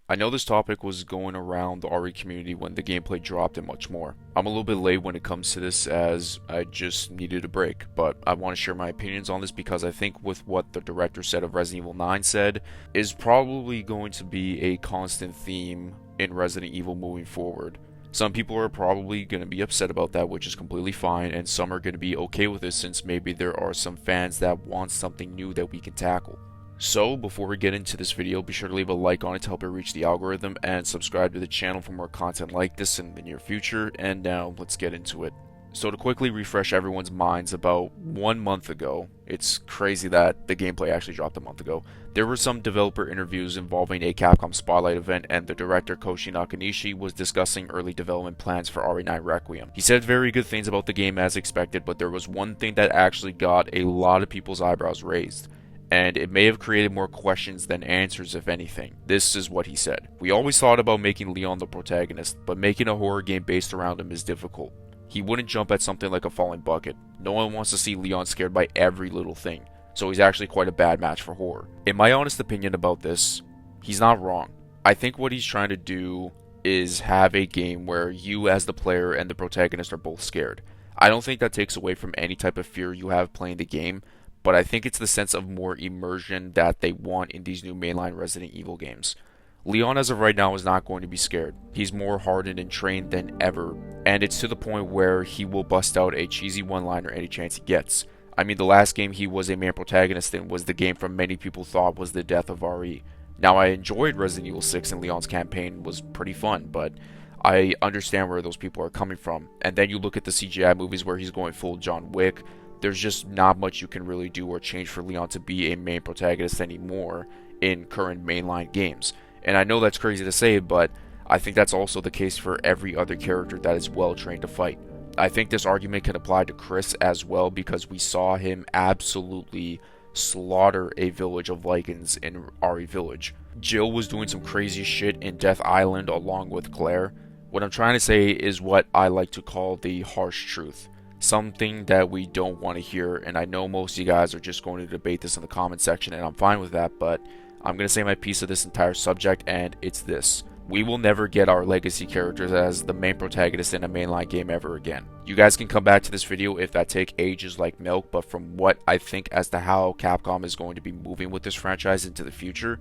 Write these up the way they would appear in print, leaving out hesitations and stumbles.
I know this topic was going around the RE community when the gameplay dropped and much more. I'm a little bit late when it comes to this as I just needed a break, but I want to share my opinions on this because I think with what the director said of Resident Evil 9 said is probably going to be a constant theme in Resident Evil moving forward. Some people are probably going to be upset about that, which is completely fine, and some are going to be okay with it since maybe there are some fans that want something new that we can tackle. So, before we get into this video, be sure to leave a like on it to help it reach the algorithm, and subscribe to the channel for more content like this in the near future. And now, let's get into it. So to quickly refresh everyone's minds, about 1 month ago, it's crazy that the gameplay actually dropped a month ago, there were some developer interviews involving a Capcom Spotlight event, and the director Koshi Nakanishi was discussing early development plans for RE9 Requiem. He said very good things about the game as expected, but there was one thing that actually got a lot of people's eyebrows raised, and it may have created more questions than answers if anything. This is what he said. "We always thought about making Leon the protagonist, but making a horror game based around him is difficult. He wouldn't jump at something like a falling bucket. No one wants to see Leon scared by every little thing, so he's actually quite a bad match for horror." In my honest opinion about this, he's not wrong. I think what he's trying to do is have a game where you as the player and the protagonist are both scared. I don't think that takes away from any type of fear you have playing the game, but I think it's the sense of more immersion that they want in these new mainline Resident Evil games. Leon as of right now is not going to be scared. He's more hardened and trained than ever, and it's to the point where he will bust out a cheesy one-liner any chance he gets. I mean, the last game he was a main protagonist in was the game from many people thought was the death of RE. Now, I enjoyed Resident Evil 6 and Leon's campaign was pretty fun, but I understand where those people are coming from. And then you look at the CGI movies where he's going full John Wick. There's just not much you can really do or change for Leon to be a main protagonist anymore in current mainline games. And I know that's crazy to say, but I think that's also the case for every other character that is well trained to fight. I think this argument can apply to Chris as well because we saw him absolutely slaughter a village of Lycans in RE Village. Jill was doing some crazy shit in Death Island along with Claire. What I'm trying to say is what I like to call the harsh truth. Something that we don't want to hear, and I know most of you guys are just going to debate this in the comment section, and I'm fine with that, but I'm going to say my piece of this entire subject, and it's this. We will never get our legacy characters as the main protagonist in a mainline game ever again. You guys can come back to this video if that take ages like milk, but from what I think as to how Capcom is going to be moving with this franchise into the future,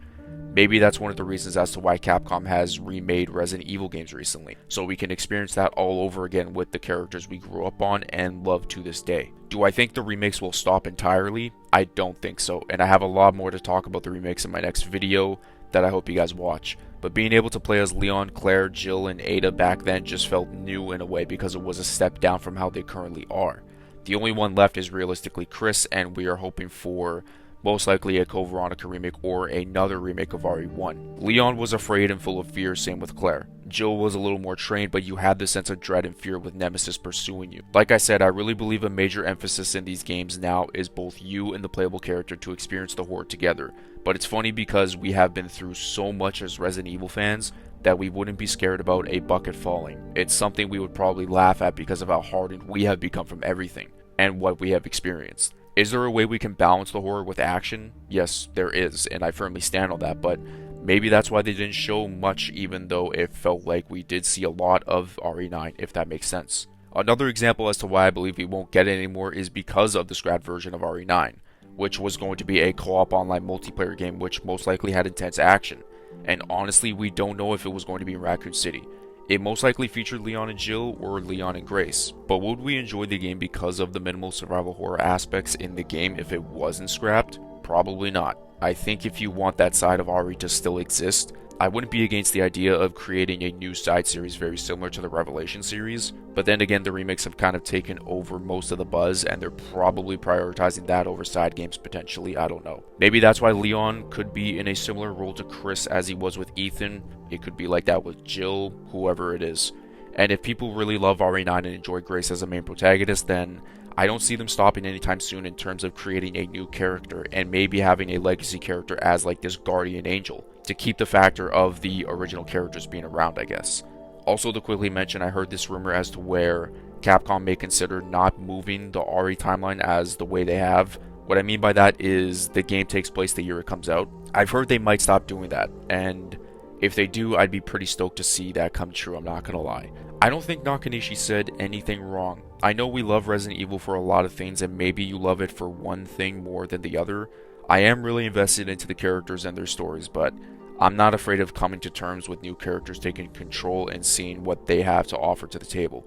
maybe that's one of the reasons as to why Capcom has remade Resident Evil games recently, so we can experience that all over again with the characters we grew up on and love to this day. Do I think the remakes will stop entirely? I don't think so, and I have a lot more to talk about the remakes in my next video that I hope you guys watch. But being able to play as Leon, Claire, Jill, and Ada back then just felt new in a way because it was a step down from how they currently are. The only one left is realistically Chris, and we are hoping for most likely a Code Veronica remake or another remake of RE1. Leon was afraid and full of fear, same with Claire. Jill was a little more trained, but you had the sense of dread and fear with Nemesis pursuing you. Like I said, I really believe a major emphasis in these games now is both you and the playable character to experience the horror together. But it's funny because we have been through so much as Resident Evil fans that we wouldn't be scared about a bucket falling. It's something we would probably laugh at because of how hardened we have become from everything and what we have experienced. Is there a way we can balance the horror with action? Yes, there is, and I firmly stand on that, but maybe that's why they didn't show much even though it felt like we did see a lot of RE9, if that makes sense. Another example as to why I believe we won't get it anymore is because of the scrapped version of RE9, which was going to be a co-op online multiplayer game which most likely had intense action. And honestly, we don't know if it was going to be in Raccoon City. It most likely featured Leon and Jill or Leon and Grace, but would we enjoy the game because of the minimal survival horror aspects in the game if it wasn't scrapped? Probably not. I think if you want that side of RE to still exist, I wouldn't be against the idea of creating a new side series very similar to the Revelation series, but then again the remakes have kind of taken over most of the buzz and they're probably prioritizing that over side games potentially, I don't know. Maybe that's why Leon could be in a similar role to Chris as he was with Ethan. It could be like that with Jill, whoever it is. And if people really love RE9 and enjoy Grace as a main protagonist, then I don't see them stopping anytime soon in terms of creating a new character and maybe having a legacy character as like this guardian angel to keep the factor of the original characters being around, I guess. Also, to quickly mention, I heard this rumor as to where Capcom may consider not moving the RE timeline as the way they have. What I mean by that is the game takes place the year it comes out. I've heard they might stop doing that, and If they do, I'd be pretty stoked to see that come true, I'm not gonna lie. I don't think Nakanishi said anything wrong. I know we love Resident Evil for a lot of things, and maybe you love it for one thing more than the other. I am really invested into the characters and their stories, but I'm not afraid of coming to terms with new characters taking control and seeing what they have to offer to the table.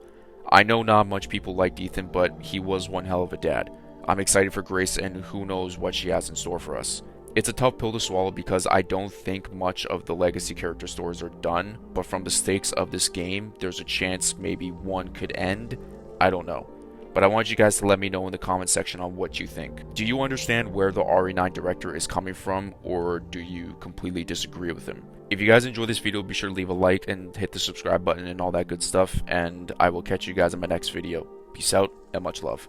I know not much people liked Ethan, but he was one hell of a dad. I'm excited for Grace, and who knows what she has in store for us. It's a tough pill to swallow because I don't think much of the legacy character stories are done, but from the stakes of this game, there's a chance maybe one could end. I don't know. But I want you guys to let me know in the comment section on what you think. Do you understand where the RE9 director is coming from, or do you completely disagree with him? If you guys enjoyed this video, be sure to leave a like and hit the subscribe button and all that good stuff, and I will catch you guys in my next video. Peace out and much love.